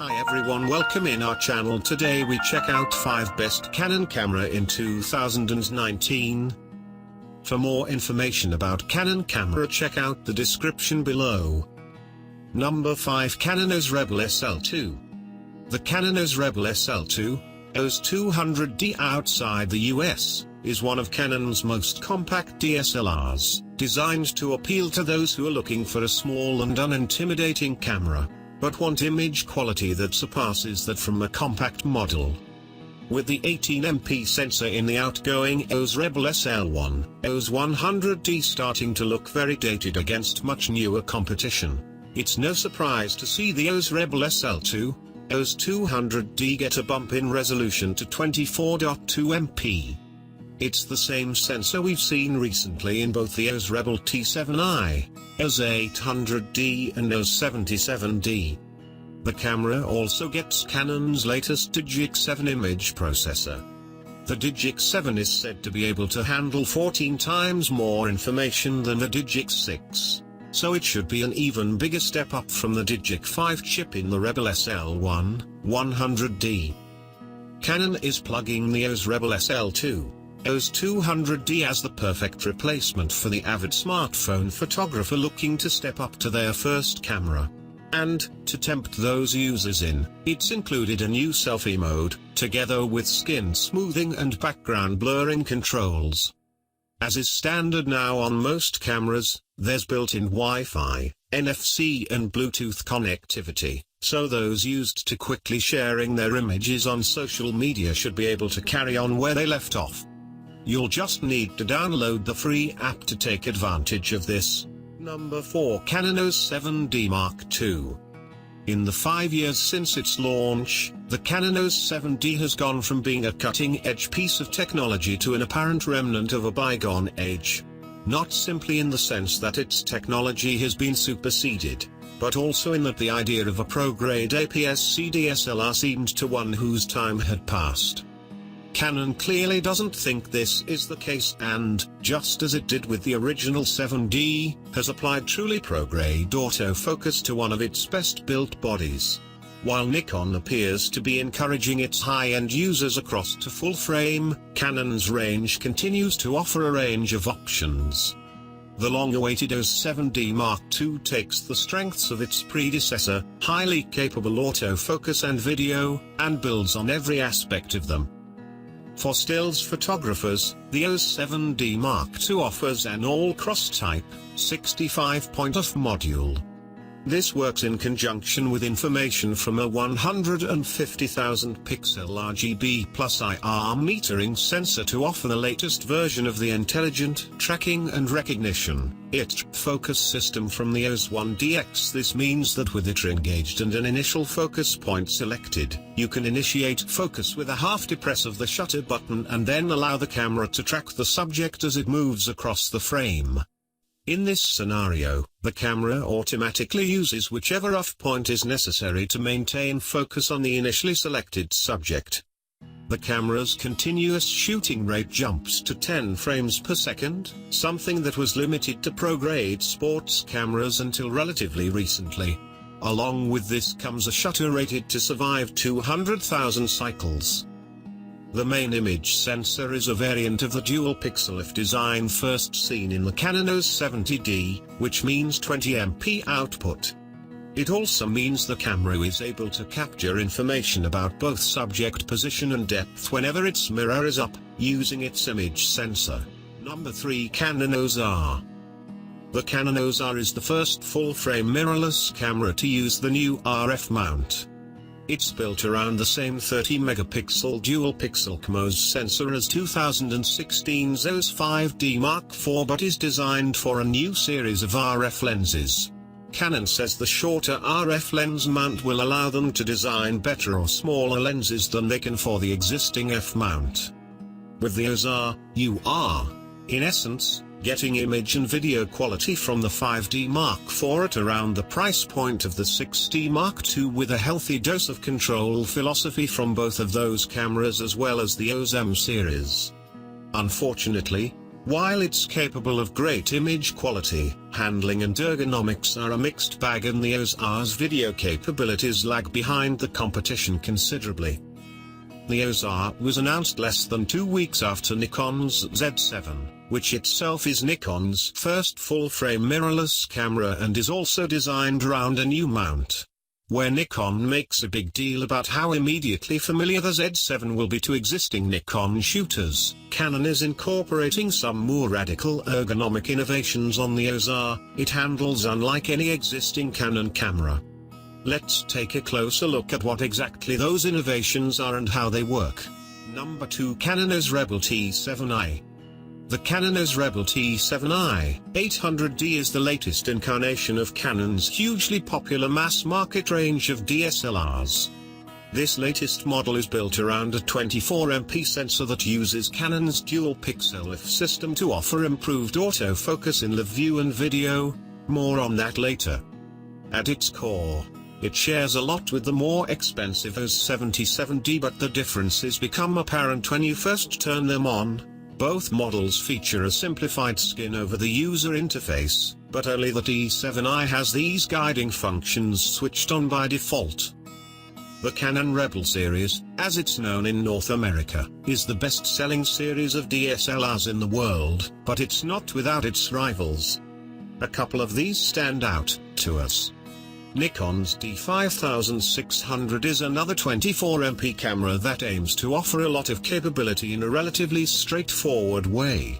Hi everyone, welcome in our channel. Today we check out 5 best Canon camera in 2019. For more information about Canon camera, check out the description below. Number 5, Canon EOS Rebel SL2. The Canon EOS Rebel SL2, EOS 200D outside the US, is one of Canon's most compact DSLRs, designed to appeal to those who are looking for a small and unintimidating camera, but want image quality that surpasses that from a compact model. With the 18MP sensor in the outgoing EOS Rebel SL1, EOS 100D starting to look very dated against much newer competition, it's no surprise to see the EOS Rebel SL2, EOS 200D get a bump in resolution to 24.2MP. It's the same sensor we've seen recently in both the EOS Rebel T7i, EOS 800D and EOS 77D. The camera also gets Canon's latest Digic 7 image processor. The Digic 7 is said to be able to handle 14 times more information than the Digic 6, so it should be an even bigger step up from the Digic 5 chip in the Rebel SL1, 100D. Canon is plugging the EOS Rebel SL2, EOS 200D as the perfect replacement for the avid smartphone photographer looking to step up to their first camera. And, to tempt those users in, it's included a new selfie mode, together with skin smoothing and background blurring controls. As is standard now on most cameras, there's built-in Wi-Fi, NFC and Bluetooth connectivity, so those used to quickly sharing their images on social media should be able to carry on where they left off. You'll just need to download the free app to take advantage of this. Number 4, Canon EOS 7D Mark II. In the 5 years since its launch, the Canon EOS 7D has gone from being a cutting-edge piece of technology to an apparent remnant of a bygone age. Not simply in the sense that its technology has been superseded, but also in that the idea of a pro-grade APS-C DSLR seemed to one whose time had passed. Canon clearly doesn't think this is the case and, just as it did with the original 7D, has applied truly pro-grade autofocus to one of its best-built bodies. While Nikon appears to be encouraging its high-end users across to full-frame, Canon's range continues to offer a range of options. The long-awaited EOS 7D Mark II takes the strengths of its predecessor, highly capable autofocus and video, and builds on every aspect of them. For stills photographers, the EOS 7D Mark II offers an all-cross-type, 65-point f module. This works in conjunction with information from a 150,000-pixel RGB plus IR metering sensor to offer the latest version of the intelligent tracking and recognition focus system from the EOS 1DX. This means that with it engaged and an initial focus point selected, you can initiate focus with a half press of the shutter button and then allow the camera to track the subject as it moves across the frame. In this scenario, the camera automatically uses whichever off point is necessary to maintain focus on the initially selected subject. The camera's continuous shooting rate jumps to 10 frames per second, something that was limited to pro-grade sports cameras until relatively recently. Along with this comes a shutter rated to survive 200,000 cycles. The main image sensor is a variant of the dual-pixel f design first seen in the Canon EOS 70D, which means 20MP output. It also means the camera is able to capture information about both subject position and depth whenever its mirror is up, using its image sensor. Number 3, Canon EOS R. The Canon EOS R is the first full-frame mirrorless camera to use the new RF mount. It's built around the same 30-megapixel dual-pixel CMOS sensor as 2016's EOS 5D Mark IV, but is designed for a new series of RF lenses. Canon says the shorter RF lens mount will allow them to design better or smaller lenses than they can for the existing F mount. With the EOS R, you are, in essence, getting image and video quality from the 5D Mark IV at around the price point of the 6D Mark II, with a healthy dose of control philosophy from both of those cameras as well as the EOS M series. Unfortunately, While it's capable of great image quality, handling and ergonomics are a mixed bag, and the EOS R's video capabilities lag behind the competition considerably. The EOS R was announced less than 2 weeks after Nikon's Z7, which itself is Nikon's first full-frame mirrorless camera and is also designed around a new mount. Where Nikon makes a big deal about how immediately familiar the Z7 will be to existing Nikon shooters, Canon is incorporating some more radical ergonomic innovations on the EOS R. It handles unlike any existing Canon camera. Let's take a closer look at what exactly those innovations are and how they work. Number 2, Canon EOS Rebel T7i. The Canon EOS Rebel T7i 800D is the latest incarnation of Canon's hugely popular mass-market range of DSLRs. This latest model is built around a 24MP sensor that uses Canon's dual-pixel f system to offer improved autofocus in live view and video. More on that later. At its core, it shares a lot with the more expensive EOS 77D, but the differences become apparent when you first turn them on. Both models feature a simplified skin-over-the-user interface, but only the T7i has these guiding functions switched on by default. The Canon Rebel series, as it's known in North America, is the best-selling series of DSLRs in the world, but it's not without its rivals. A couple of these stand out to us. Nikon's D5600 is another 24MP camera that aims to offer a lot of capability in a relatively straightforward way.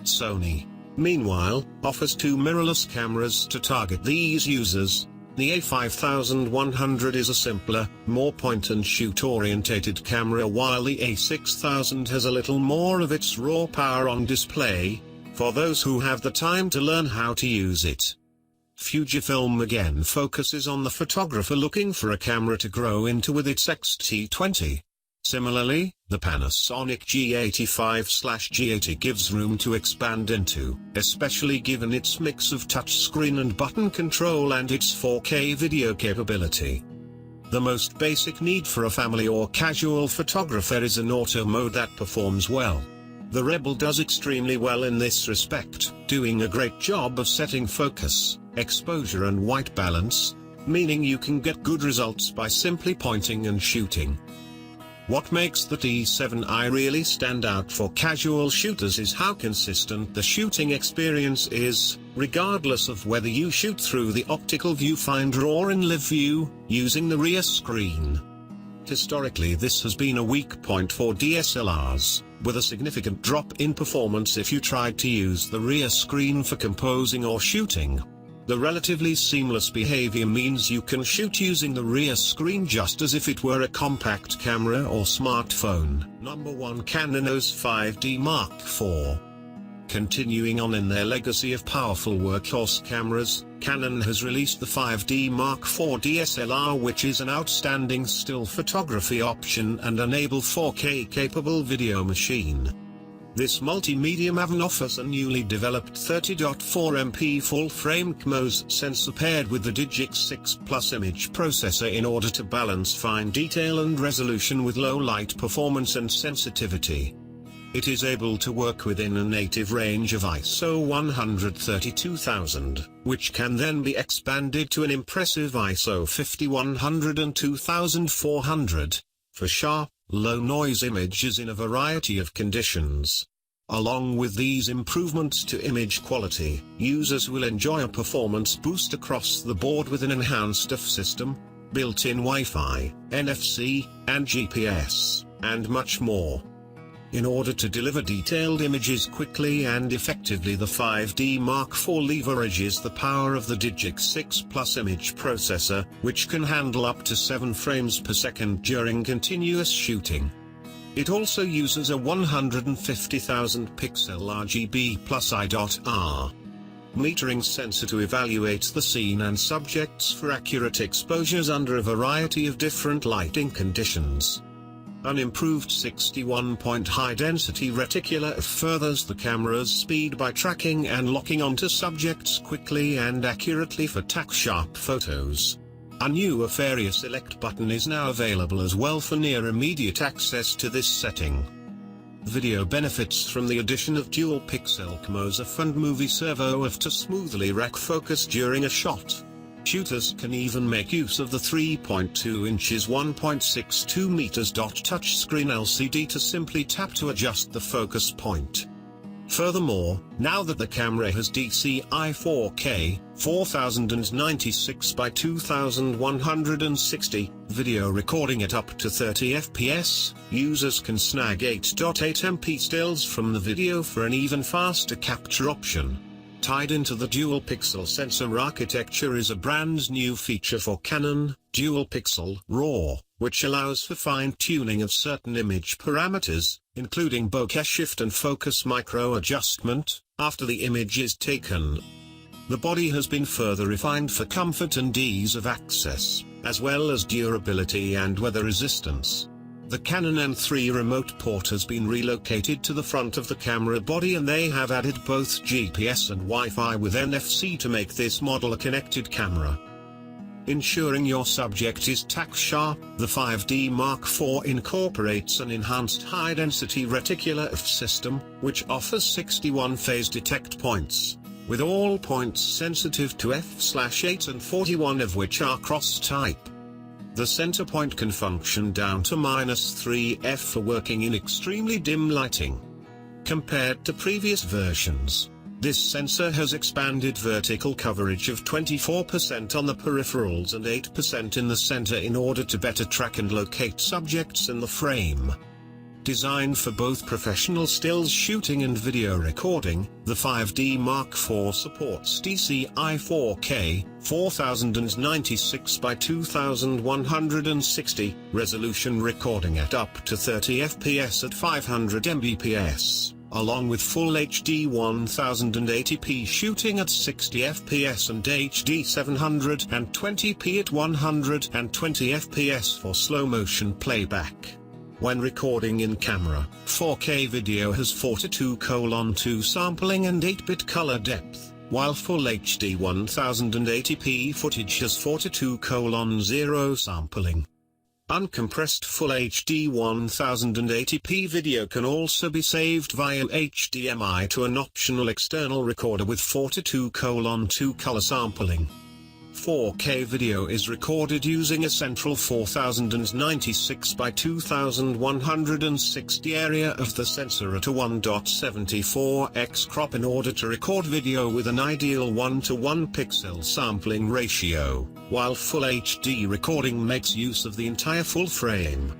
Sony, meanwhile, offers 2 mirrorless cameras to target these users. The A5100 is a simpler, more point-and-shoot orientated camera, while the A6000 has a little more of its raw power on display, for those who have the time to learn how to use it. Fujifilm again focuses on the photographer looking for a camera to grow into with its X-T20. Similarly, the Panasonic G85/G80 gives room to expand into, especially given its mix of touchscreen and button control and its 4K video capability. The most basic need for a family or casual photographer is an auto mode that performs well. The Rebel does extremely well in this respect, doing a great job of setting focus, exposure and white balance, meaning you can get good results by simply pointing and shooting. What makes the T7i really stand out for casual shooters is how consistent the shooting experience is, regardless of whether you shoot through the optical viewfinder or in live view, using the rear screen. Historically, this has been a weak point for DSLRs, with a significant drop in performance if you tried to use the rear screen for composing or shooting. The relatively seamless behavior means you can shoot using the rear screen just as if it were a compact camera or smartphone. Number 1, Canon EOS 5D Mark IV. Continuing on in their legacy of powerful workhorse cameras, Canon has released the 5D Mark IV DSLR, which is an outstanding still photography option and enable 4K capable video machine. This multimedia oven offers a newly developed 30.4MP full-frame CMOS sensor paired with the Digix 6 Plus image processor in order to balance fine detail and resolution with low light performance and sensitivity. It is able to work within a native range of ISO 132,000, which can then be expanded to an impressive ISO 5100 and 2400, for sharp, low-noise images in a variety of conditions. Along with these improvements to image quality, users will enjoy a performance boost across the board with an enhanced AF system, built-in Wi-Fi, NFC, and GPS, and much more. In order to deliver detailed images quickly and effectively, the 5D Mark IV leverages the power of the Digix 6 Plus image processor, which can handle up to 7 frames per second during continuous shooting. It also uses a 150,000 pixel RGB plus I.R metering sensor to evaluate the scene and subjects for accurate exposures under a variety of different lighting conditions. An improved 61-point high-density reticular furthers the camera's speed by tracking and locking onto subjects quickly and accurately for tack-sharp photos. A new AF Area Select button is now available as well for near immediate access to this setting. Video benefits from the addition of dual pixel close-up and movie servo f to smoothly rack focus during a shot. Shooters can even make use of the 3.2 inches 1.62 meters touchscreen LCD to simply tap to adjust the focus point. Furthermore, now that the camera has DCI 4K, 4096 by 2160, video recording at up to 30 fps, users can snag 8.8 MP stills from the video for an even faster capture option. Tied into the dual pixel sensor architecture is a brand new feature for Canon, Dual Pixel RAW, which allows for fine-tuning of certain image parameters, including bokeh shift and focus micro adjustment, after the image is taken. The body has been further refined for comfort and ease of access, as well as durability and weather resistance. The Canon M3 remote port has been relocated to the front of the camera body, and they have added both GPS and Wi-Fi with NFC to make this model a connected camera. Ensuring your subject is tack sharp, the 5D Mark IV incorporates an enhanced high-density reticular f system, which offers 61 phase detect points, with all points sensitive to f/8 and 41 of which are cross-type. The center point can function down to -3f for working in extremely dim lighting. Compared to previous versions, this sensor has expanded vertical coverage of 24% on the peripherals and 8% in the center in order to better track and locate subjects in the frame. Designed for both professional stills shooting and video recording, the 5D Mark IV supports DCI 4K, 4096 by 2160, resolution recording at up to 30 fps at 500 mbps, along with Full HD 1080p shooting at 60 fps and HD 720p at 120 fps for slow-motion playback. When recording in camera, 4K video has 42:2 sampling and 8-bit color depth, while Full HD 1080p footage has 42:0 sampling. Uncompressed Full HD 1080p video can also be saved via HDMI to an optional external recorder with 42:2 color sampling. 4K video is recorded using a central 4096 by 2160 area of the sensor at a 1.74x crop in order to record video with an ideal 1:1 pixel sampling ratio, while Full HD recording makes use of the entire full frame.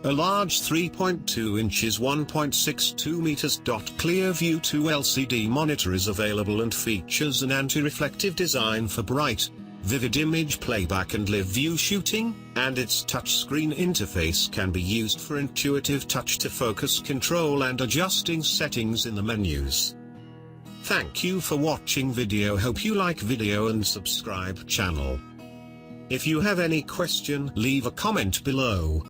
A large 3.2 inches 1.62 meters clear view 2 LCD monitor is available and features an anti-reflective design for bright, vivid image playback and live view shooting, and its touchscreen interface can be used for intuitive touch-to-focus control and adjusting settings in the menus. Thank you for watching video. Hope you like video and subscribe channel. If you have any question, leave a comment below.